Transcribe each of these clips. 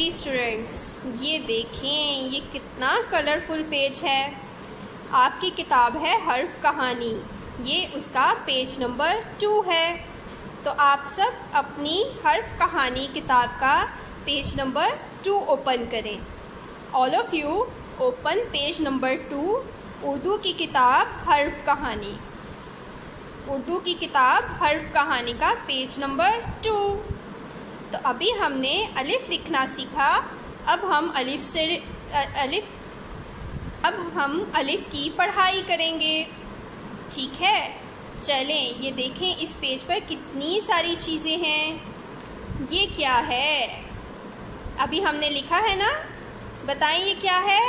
जी students, ये देखें, ये कितना कलरफुल पेज है। आपकी किताब है हर्फ कहानी, ये उसका पेज नंबर 2 है। तो आप सब अपनी हर्फ कहानी किताब का पेज नंबर 2 ओपन करें। All of you open page number 2, Urdu की किताब हर्फ कहानी। उर्दू की किताब हर्फ कहानी का पेज नंबर 2। तो अभी हमने अलिफ लिखना सीखा। अब हम अलिफ की पढ़ाई करेंगे। ठीक है, चलें। ये देखें, इस पेज पर कितनी सारी चीज़ें हैं। ये क्या है? अभी हमने लिखा है ना, बताएं ये क्या है?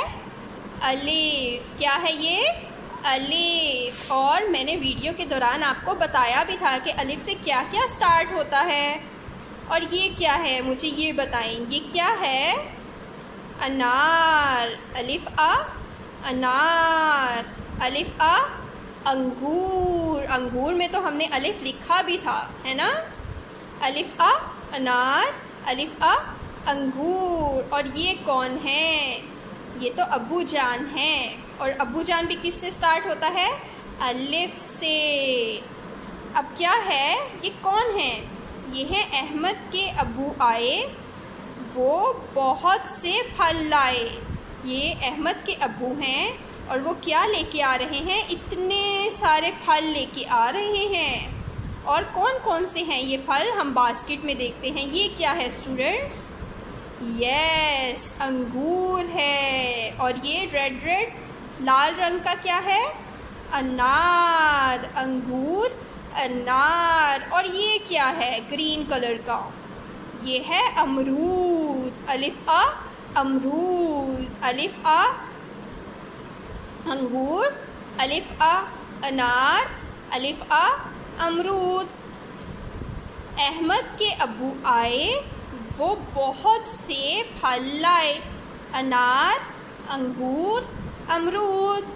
अलिफ। क्या है ये? अलिफ। और मैंने वीडियो के दौरान आपको बताया भी था कि अलिफ से क्या क्या स्टार्ट होता है। और ये क्या है, मुझे ये बताएं, ये क्या है? अनार। अलिफ आ अनार। अलिफ आ अंगूर। अंगूर में तो हमने अलिफ लिखा भी था, है ना? अलिफ आ अनार, अलिफ आ अंगूर। और ये कौन है? ये तो अब्बू जान है। और अब्बू जान भी किससे स्टार्ट होता है? अलिफ से। अब क्या है, ये कौन है? ये है अहमद के अब्बू आए, वो बहुत से फल लाए। ये अहमद के अब्बू हैं और वो क्या लेके आ रहे हैं? इतने सारे फल लेके आ रहे हैं। और कौन कौन से हैं ये फल? हम बास्केट में देखते हैं। ये क्या है स्टूडेंट्स? यस, अंगूर है। और ये रेड लाल रंग का क्या है? अनार। अंगूर, अनार। और ये क्या है ग्रीन कलर का? ये है अमरूद। अलिफ आ अमरूद। अलिफ आ अंगूर, अलिफ आ अनार, अलिफ आ अमरूद। अहमद के अब्बू आए, वो बहुत से फल लाए। अनार, अंगूर, अमरूद।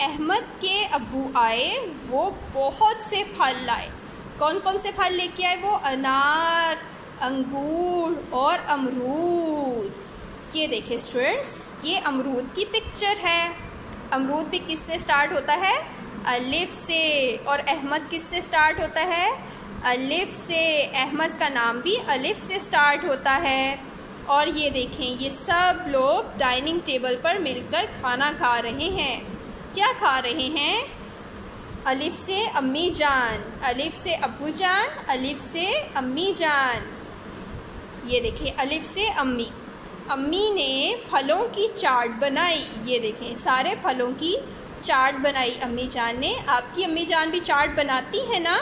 अहमद के अब्बू आए, वो बहुत से फल लाए। कौन कौन से फल लेके आए वो? अनार, अंगूर और अमरूद। ये देखिए स्टूडेंट्स, ये अमरूद की पिक्चर है। अमरूद भी किससे स्टार्ट होता है? अलिफ से। और अहमद किससे स्टार्ट होता है? अलिफ से। अहमद का नाम भी अलिफ से स्टार्ट होता है। और ये देखें, ये सब लोग डाइनिंग टेबल पर मिलकर खाना खा रहे हैं। क्या खा रहे हैं? अलिफ से अम्मी जान, अलिफ से अब्बू जान, अलिफ से अम्मी जान। ये देखिए, अलिफ से अम्मी। अम्मी ने फलों की चाट बनाई। ये देखें, सारे फलों की चाट बनाई अम्मी जान ने। आपकी अम्मी जान भी चाट बनाती है ना?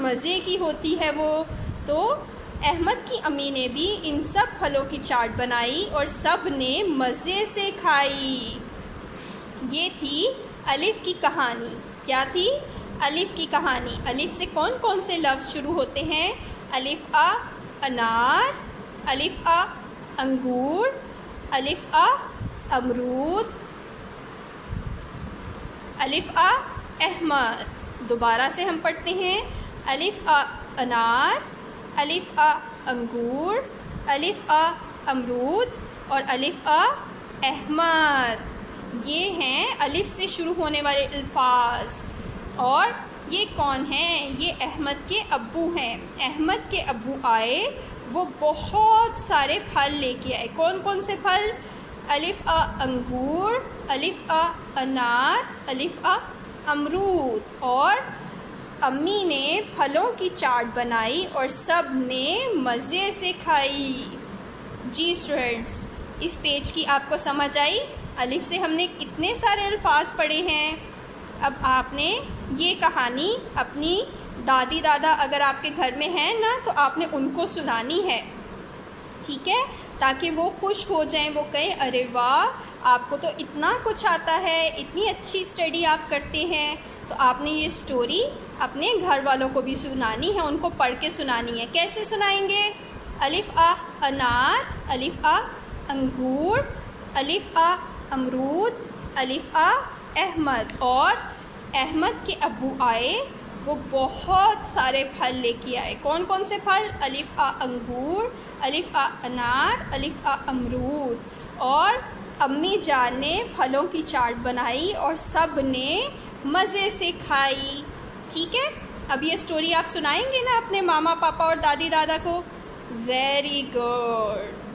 मज़े की होती है वो। तो अहमद की अम्मी ने भी इन सब फलों की चाट बनाई और सब ने मज़े से खाई। ये थी अलिफ की कहानी। क्या थी? अलिफ की कहानी। अलिफ से कौन कौन से लफ्ज़ शुरू होते हैं? अलिफ आ अनार, अलिफ आ अंगूर, अलिफ आ अमरूद, अलिफ आ अहमद। दोबारा से हम पढ़ते हैं। अलिफ आ अनार, अलिफ आ अंगूर, अलिफ आ अमरूद और अलिफ आ अहमद। ये हैं अलिफ से शुरू होने वाले अल्फाज। और ये कौन हैं? ये अहमद के अब्बू हैं। अहमद के अब्बू आए, वो बहुत सारे फल लेके आए। कौन कौन से फल? अलिफ आ अंगूर, अलिफ आ अनार, अलिफ आ अमरूद। और अम्मी ने फलों की चाट बनाई और सब ने मज़े से खाई। जी स्टूडेंट्स, इस पेज की आपको समझ आई? अलिफ से हमने कितने सारे अल्फाज पढ़े हैं। अब आपने ये कहानी अपनी दादी दादा अगर आपके घर में हैं ना, तो आपने उनको सुनानी है। ठीक है, ताकि वो खुश हो जाएं। वो कहें, अरे वाह, आपको तो इतना कुछ आता है, इतनी अच्छी स्टडी आप करते हैं। तो आपने ये स्टोरी अपने घर वालों को भी सुनानी है, उनको पढ़ के सुनानी है। कैसे सुनाएंगे? अलिफ आ अनार, अलिफ आ अंगूर, अलिफ आ अमरूद, अलिफ आ अहमद। और अहमद के अब्बू आए, वो बहुत सारे फल लेके आए। कौन कौन से फल? अलिफ आ अंगूर, अलिफ आ अनार, अलिफ आ अमरूद। और अम्मी जान ने फलों की चाट बनाई और सब ने मज़े से खाई। ठीक है, अब ये स्टोरी आप सुनाएंगे ना अपने मामा पापा और दादी दादा को? Very good.